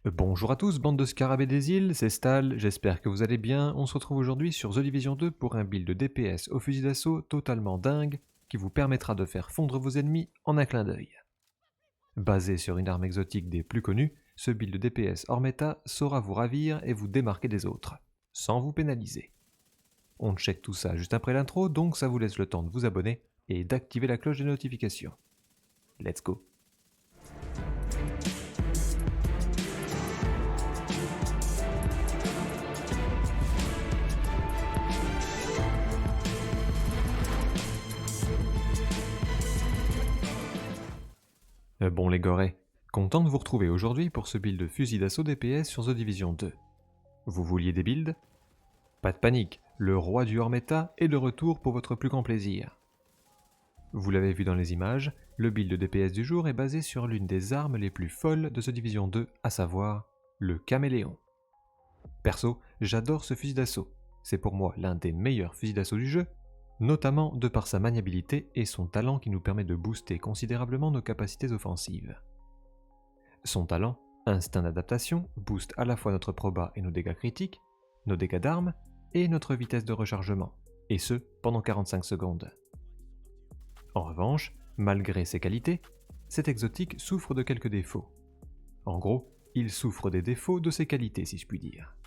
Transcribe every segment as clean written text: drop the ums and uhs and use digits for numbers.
Bonjour à tous, bande de scarabées des îles, c'est Stal, j'espère que vous allez bien. On se retrouve aujourd'hui sur The Division 2 pour un build de DPS au fusil d'assaut totalement dingue qui vous permettra de faire fondre vos ennemis en un clin d'œil. Basé sur une arme exotique des plus connues, ce build de DPS hors méta saura vous ravir et vous démarquer des autres, sans vous pénaliser. On check tout ça juste après l'intro, donc ça vous laisse le temps de vous abonner et d'activer la cloche des notifications. Let's go! Bon les gorés, content de vous retrouver aujourd'hui pour ce build de fusil d'assaut DPS sur The Division 2. Vous vouliez des builds? Pas de panique, le roi du hors-méta est de retour pour votre plus grand plaisir. Vous l'avez vu dans les images, le build de DPS du jour est basé sur l'une des armes les plus folles de The Division 2, à savoir le caméléon. Perso, j'adore ce fusil d'assaut, c'est pour moi l'un des meilleurs fusils d'assaut du jeu, notamment de par sa maniabilité et son talent qui nous permet de booster considérablement nos capacités offensives. Son talent, instinct d'adaptation, booste à la fois notre proba et nos dégâts critiques, nos dégâts d'armes et notre vitesse de rechargement, et ce pendant 45 secondes. En revanche, malgré ses qualités, cet exotique souffre de quelques défauts. En gros, il souffre des défauts de ses qualités si je puis dire.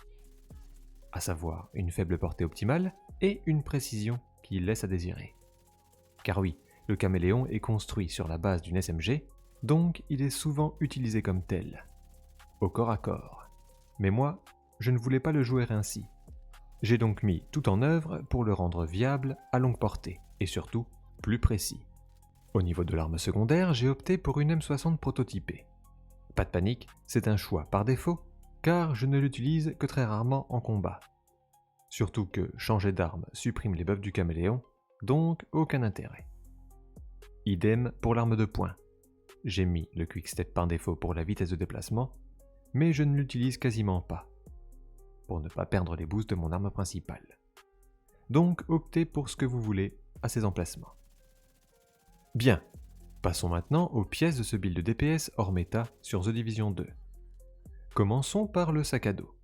À savoir une faible portée optimale et une précision qui laisse à désirer. Car oui, le caméléon est construit sur la base d'une SMG, donc il est souvent utilisé comme tel, au corps à corps. Mais moi, je ne voulais pas le jouer ainsi. J'ai donc mis tout en œuvre pour le rendre viable à longue portée, et surtout plus précis. Au niveau de l'arme secondaire, j'ai opté pour une M60 prototypée. Pas de panique, c'est un choix par défaut, car je ne l'utilise que très rarement en combat. Surtout que changer d'arme supprime les buffs du caméléon, donc aucun intérêt. Idem pour l'arme de poing. J'ai mis le quickstep par défaut pour la vitesse de déplacement, mais je ne l'utilise quasiment pas, pour ne pas perdre les boosts de mon arme principale. Donc optez pour ce que vous voulez à ces emplacements. Bien, passons maintenant aux pièces de ce build de DPS hors méta sur The Division 2. Commençons par le sac à dos.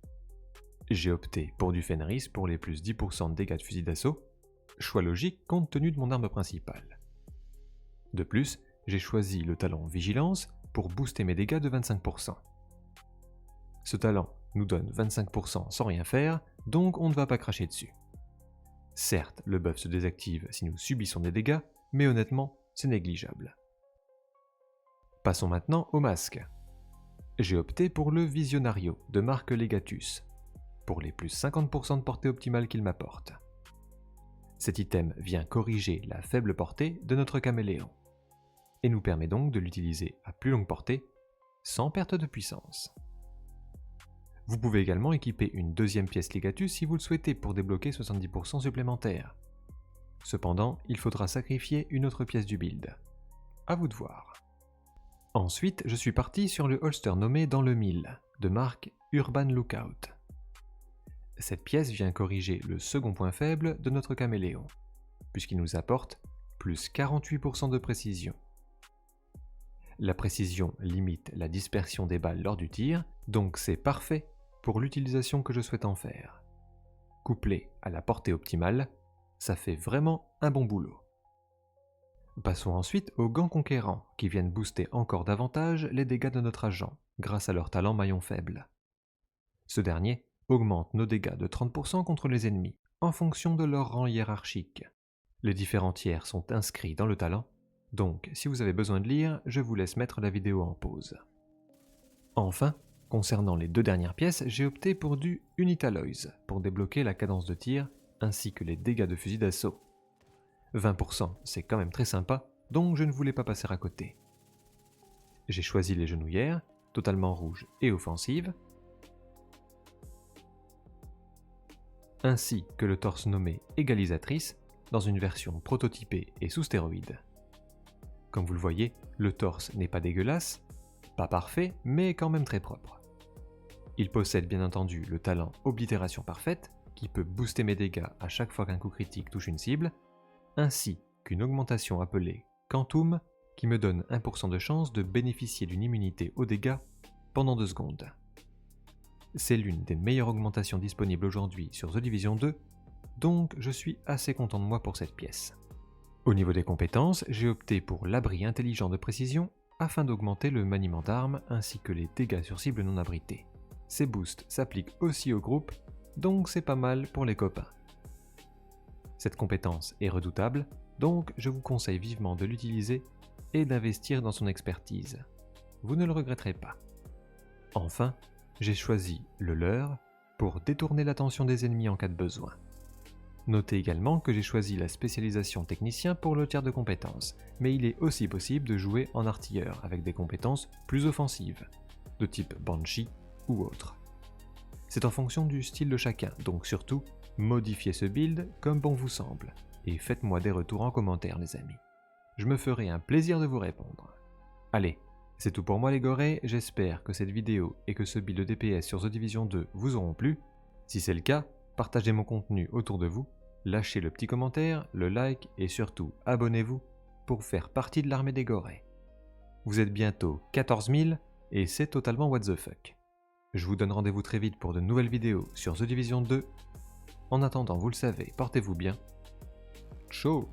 J'ai opté pour du Fenris pour les plus 10% de dégâts de fusil d'assaut, choix logique compte tenu de mon arme principale. De plus, j'ai choisi le talent Vigilance pour booster mes dégâts de 25%. Ce talent nous donne 25% sans rien faire, donc on ne va pas cracher dessus. Certes, le buff se désactive si nous subissons des dégâts, mais honnêtement, c'est négligeable. Passons maintenant au masque. J'ai opté pour le Visionario de marque Legatus, pour les plus 50% de portée optimale qu'il m'apporte. Cet item vient corriger la faible portée de notre caméléon, et nous permet donc de l'utiliser à plus longue portée, sans perte de puissance. Vous pouvez également équiper une deuxième pièce Legatus si vous le souhaitez pour débloquer 70% supplémentaires. Cependant, il faudra sacrifier une autre pièce du build. À vous de voir. Ensuite, je suis parti sur le holster nommé dans le 1000, de marque Urban Lookout. Cette pièce vient corriger le second point faible de notre caméléon, puisqu'il nous apporte plus 48% de précision. La précision limite la dispersion des balles lors du tir, donc c'est parfait pour l'utilisation que je souhaite en faire. Couplé à la portée optimale, ça fait vraiment un bon boulot. Passons ensuite aux gants conquérants, qui viennent booster encore davantage les dégâts de notre agent, grâce à leur talent maillon faible. Ce dernier augmente nos dégâts de 30% contre les ennemis, en fonction de leur rang hiérarchique. Les différents tiers sont inscrits dans le talent, donc si vous avez besoin de lire, je vous laisse mettre la vidéo en pause. Enfin, concernant les deux dernières pièces, j'ai opté pour du Unitalloys pour débloquer la cadence de tir ainsi que les dégâts de fusil d'assaut. 20% c'est quand même très sympa, donc je ne voulais pas passer à côté. J'ai choisi les genouillères, totalement rouges et offensives, ainsi que le torse nommé Égalisatrice, dans une version prototypée et sous stéroïdes. Comme vous le voyez, le torse n'est pas dégueulasse, pas parfait, mais quand même très propre. Il possède bien entendu le talent Oblitération Parfaite, qui peut booster mes dégâts à chaque fois qu'un coup critique touche une cible, ainsi qu'une augmentation appelée Quantum, qui me donne 1% de chance de bénéficier d'une immunité aux dégâts pendant 2 secondes. C'est l'une des meilleures augmentations disponibles aujourd'hui sur The Division 2, donc je suis assez content de moi pour cette pièce. Au niveau des compétences, j'ai opté pour l'abri intelligent de précision afin d'augmenter le maniement d'armes ainsi que les dégâts sur cibles non abritées. Ces boosts s'appliquent aussi au groupe, donc c'est pas mal pour les copains. Cette compétence est redoutable, donc je vous conseille vivement de l'utiliser et d'investir dans son expertise. Vous ne le regretterez pas. Enfin, j'ai choisi le leurre pour détourner l'attention des ennemis en cas de besoin. Notez également que j'ai choisi la spécialisation technicien pour le tiers de compétences, mais il est aussi possible de jouer en artilleur avec des compétences plus offensives, de type Banshee ou autre. C'est en fonction du style de chacun, donc surtout, modifiez ce build comme bon vous semble, et faites-moi des retours en commentaire les amis. Je me ferai un plaisir de vous répondre. Allez, c'est tout pour moi les gorés, j'espère que cette vidéo et que ce build DPS sur The Division 2 vous auront plu. Si c'est le cas, partagez mon contenu autour de vous, lâchez le petit commentaire, le like et surtout abonnez-vous pour faire partie de l'armée des gorés. Vous êtes bientôt 14 000 et c'est totalement what the fuck. Je vous donne rendez-vous très vite pour de nouvelles vidéos sur The Division 2. En attendant, vous le savez, portez-vous bien. Ciao.